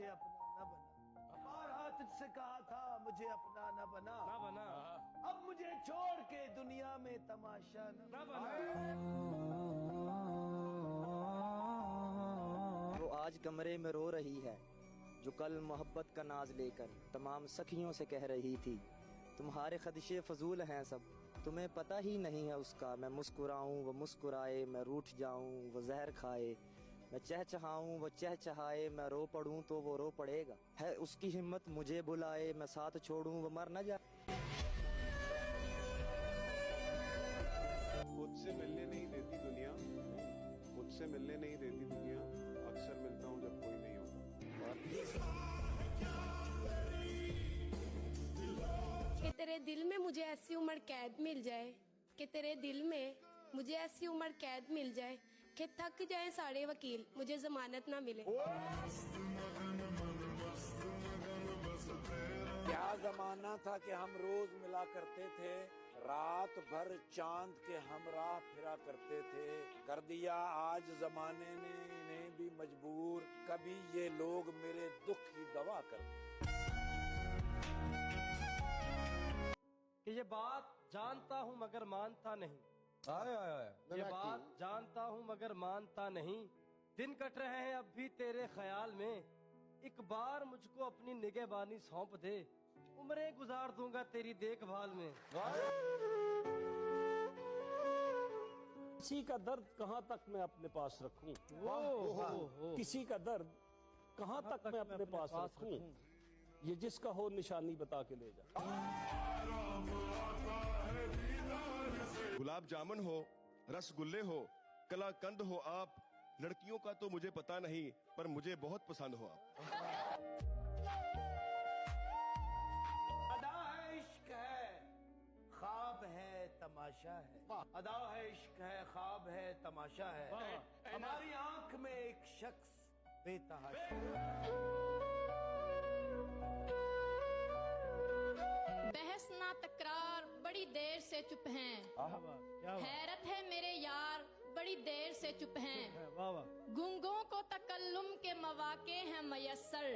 मुझे अपना न बना। बारहा तुझसे कहा था मुझे अपना न बना, अब मुझे छोड़ के दुनिया में तमाशा न बना। वो आज कमरे में रो रही है जो कल मोहब्बत का नाज लेकर तमाम सखियों से कह रही थी तुम्हारे खदशे फजूल हैं सब, तुम्हें पता ही नहीं है उसका। मैं मुस्कुराऊं वो मुस्कुराए, मैं रूठ जाऊं वो जहर खाए, मैं चहचहाऊं वो चहचहाए, मैं रो पड़ूं तो वो रो पड़ेगा। है उसकी हिम्मत मुझे बुलाए, मैं साथ छोड़ूं वो मर न जाए। मुझसे मिलने नहीं देती दुनिया, मुझसे मिलने नहीं देती दुनिया, अक्सर मिलता हूँ जब कोई नहीं होता। कि तेरे दिल में मुझे ऐसी उम्र कैद मिल जाए, कि तेरे दिल में मुझे ऐसी उम्र कैद मिल जाए कि थक जाए सारे वकील, मुझे जमानत ना मिले। क्या जमाना था कि हम रोज मिला करते थे, रात भर चांद के हमरा फिरा करते थे। कर दिया आज जमाने ने इन्हें भी मजबूर, कभी ये लोग मेरे दुख की दवा करते। कि ये बात जानता हूँ मगर मानता नहीं, ये बात जानता हूँ मगर मानता नहीं। दिन कट रहे हैं अब भी तेरे ख्याल में, एक बार मुझको अपनी निगहबानी सौंप दे, उम्रें गुजार दूंगा तेरी देखभाल में। किसी का दर्द कहाँ तक मैं अपने पास रखूं, किसी का दर्द कहाँ तक मैं अपने पास रखूं, ये जिसका हो निशानी बता के ले जा। गुलाब जामुन हो, रसगुल्ले हो, कलाकंद हो आप, लड़कियों का तो मुझे पता नहीं पर मुझे बहुत पसंद हो आप। अदा है इश्क है ख्वाब है तमाशा है, अदा है इश्क है ख्वाब है तमाशा है, हमारी आंख में एक शख्स बेतहाशा। बहस ना तकरार बड़ी देर से चुप हैं, हैरत है मेरे यार बड़ी देर से चुप हैं, गुंगों को तकल्लुम के मौके हैं मयस्सर,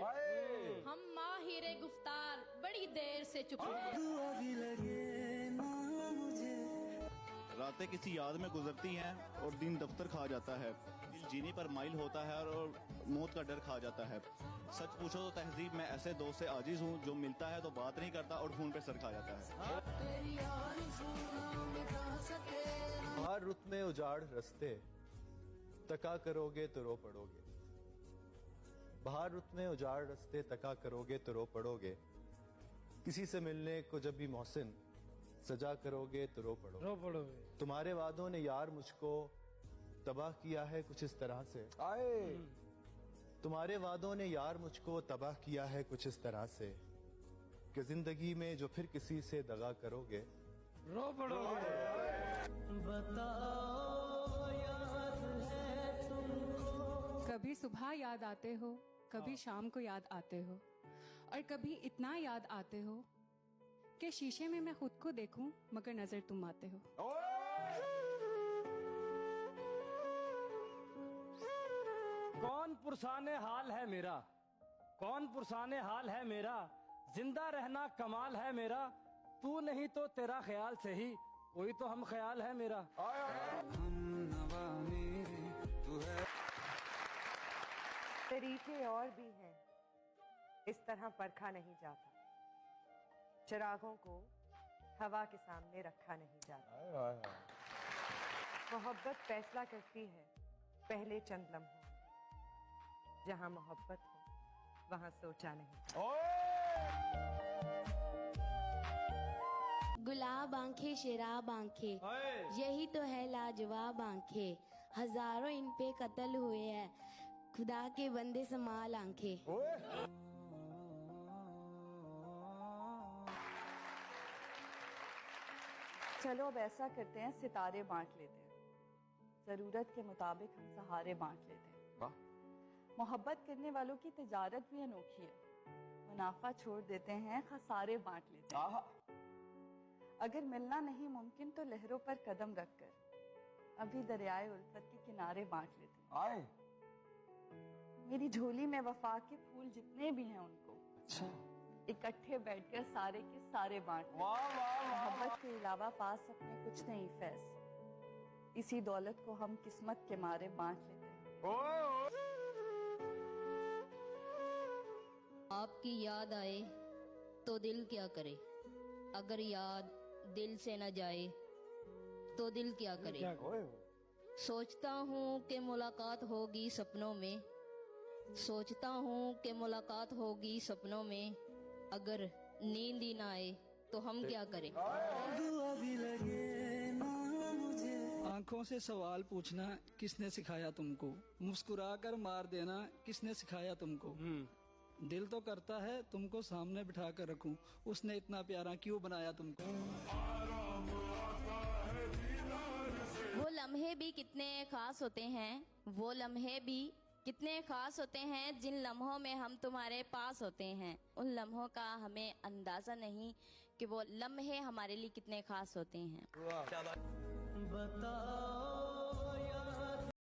हम माहिर गुफ्तार बड़ी देर से चुप हैं। रातें किसी याद में गुजरती हैं और दिन दफ्तर खा जाता है, दिल जीने पर माइल होता है और मौत का डर खा जाता है। सच पूछो तो तहजीब मैं ऐसे दोस्त से आजिज हूँ जो मिलता है तो बात नहीं करता और खून पे सर खा जाता है। हर रुत में उजाड़ रस्ते, तका करोगे तो रो पड़ोगे। बाहर रुत में उजाड़ रस्ते, तका करोगे तो रो पड़ोगे। किसी से मिलने को जब भी मोहसिन सजा करोगे तो रो पड़ोगे। तुम्हारे वादों ने यार मुझको तबाह किया है कुछ इस तरह से, तुम्हारे वादों ने यार मुझको तबाह किया है कुछ इस तरह से कि जिंदगी में जो फिर किसी से दगा करोगे रो पड़ोगे। बताओ याद है तुमको, कभी सुबह याद आते हो, कभी शाम को याद आते हो, और कभी इतना याद आते हो कि शीशे में मैं खुद को देखूं मगर नजर तुम आते हो। कौन पुरसाने हाल है मेरा, कौन पुरसाने हाल है मेरा, जिंदा रहना कमाल है मेरा, तू नहीं तो तेरा ख्याल से ही कोई तो हम ख्याल है मेरा। तरीके और भी हैं, इस तरह परखा नहीं जाता, चिरागों को हवा के सामने रखा नहीं जाता। मोहब्बत फैसला करती है पहले चंद लम्हों, जहां मोहब्बत हो वहां सोचा नहीं। गुलाब आंखें शराब आंखें, यही तो है लाजवाब आंखें, हजारों इन पे कत्ल हुए हैं, खुदा के बंदे संभाल आंखें। चलो अब ऐसा करते हैं, सितारे बांट लेते हैं, जरूरत के मुताबिक हम सहारे बांट लेते हैं। मोहब्बत करने वालों की तिजारत भी अनोखी है, मुनाफा छोड़ देते हैं, खसारे बांट लेते हैं। अगर मिलना नहीं मुमकिन तो लहरों पर कदम रखकर अभी दरियाए उल्फत के किनारे बांट लेते हैं। मेरी झोली में वफा के फूल जितने भी हैं उनको इकट्ठे बैठकर सारे के सारे बांट लेते हैं। मोहब्बत के अलावा पास अपने कुछ नहीं फैज, इसी दौलत को हम किस्मत के मारे बांट लेते हैं। आपकी याद आए तो दिल क्या करे, अगर याद दिल से न जाए तो दिल क्या करे। सोचता हूँ कि मुलाकात होगी सपनों में, सोचता हूँ कि मुलाकात होगी सपनों में, अगर नींद ही ना आए तो हम क्या करें। आंखों से सवाल पूछना किसने सिखाया तुमको, मुस्कुरा कर मार देना किसने सिखाया तुमको। दिल तो करता है तुमको सामने बिठा कर रखूं, उसने इतना प्यारा क्यों बनाया तुमको। वो लम्हे भी कितने खास होते हैं, वो लम्हे भी कितने खास होते हैं, जिन लम्हों में हम तुम्हारे पास होते हैं। उन लम्हों का हमें अंदाजा नहीं कि वो लम्हे हमारे लिए कितने खास होते हैं। बताओ